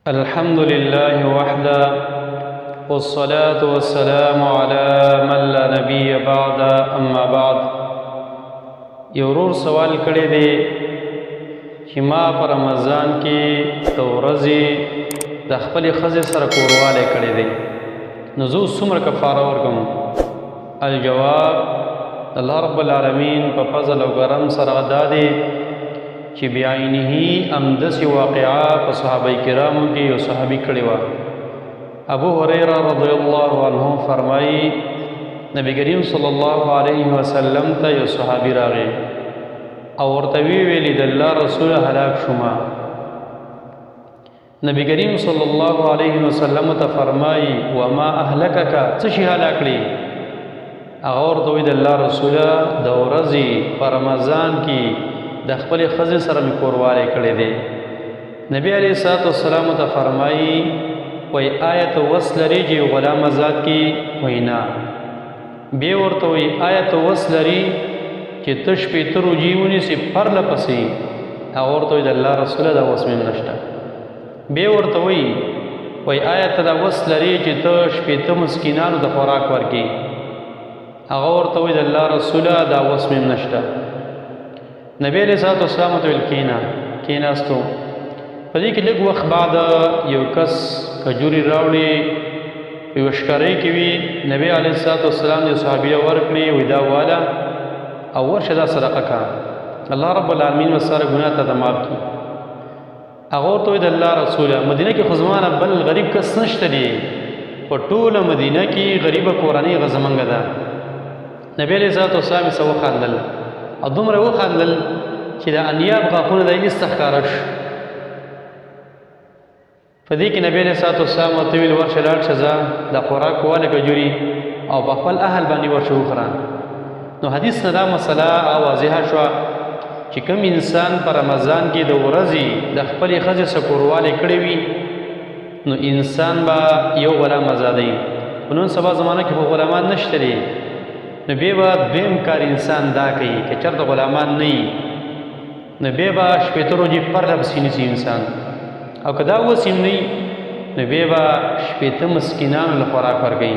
الحمد لله وحده والصلاة والسلام على من لا نبي بعد اما بعد. یورور سوال کړی دی چې ما په رمضان کې د ورځې د خپلې ښځې سره کوروالی کړی دی، نو زه اوس څومره کفاره ورکړم؟ الجواب، الله رب العالمین په فضل او کرم سره دا دی چې بعینه همداسې واقعه په صحابه کرامو کې یو صحابي کړې وه. ابو هریره رضی الله عنه فرمایي نبی کریم صلی الله علیه وسلم ته یو صحابي راغی او ورته ویلي د الله رسول هلاک شوما. نبی کریم صلی الله علیه وسلم ته فرمایي وما اهلکک، څه شي هلاک کړي؟ هغه ورته وایي د الله رسوله د ورځې په رمضان کې د خپلې ښځې سره مې کوروالی کړی دی. نبی علیه الصلاة والسلام ته فرمایي وایي آیا ته وس لرې چې یو غلام آزاد کړي؟ وایي نه. بیا ورته وایي آیا ته وس لرې چې ته شپېته روژې ونیسې پرله پسې؟ هغه ورته وایي د الله رسوله دا وس مې نشته. بیا ورته وایي آیا ته دا وس لرې چې ته شپېته مسکینانو د خوراک ورکړې؟ هغه ورته وایي د الله رسوله دا وس مې نشته. نبی علیہ الصلوۃ والسلام ته ویل کېناستو. په دې کې لږ وخت بعد یو کس کجوري راوړې په یوه شکرۍ کې وي. نبی علیه الصلوۃ والسلام دې صحابي ورکړې، وایي دا واله او ورشه دا صدقه کړه، الله رب العالمین ورسره ګناه ته معاف کړي. هغه ورته وایي د الله رسوله مدینه کې خو زما نه بل غریب کس نشته دی، په ټوله مدینه کې غریبه کورنۍ هغه زمونږ ده. نبی علیه الصلوۃ والسلام یې څه وخندل او دومره وخندل چې د انیاب غاښونه د ایسته ښکاره شو. په دې کې نبی علیه الصلوۃ والسلام ورته ویل ورشه لاړ شه ځه د خوراک واله کجوري او په خپل اهل باندې ورشه وخوره. نو حدیث نه دا مسله واضحه شوه چې کوم انسان په رمضان کې د ورځې د خپلې ښځې سره کوروالی کړی وي نو انسان به یو غلام ازادوي. په نن سبا زمانه کې خو غلامان نشته دي، نو بیا به دویم کار انسان دا کوي که چېرته غلامان نه وي نو بیا به شپېته روژې پرله پسې نیسي انسان، او که دا اوس هم نه وي نو بیا به شپېته مسکینانو له خوراک ورکوي.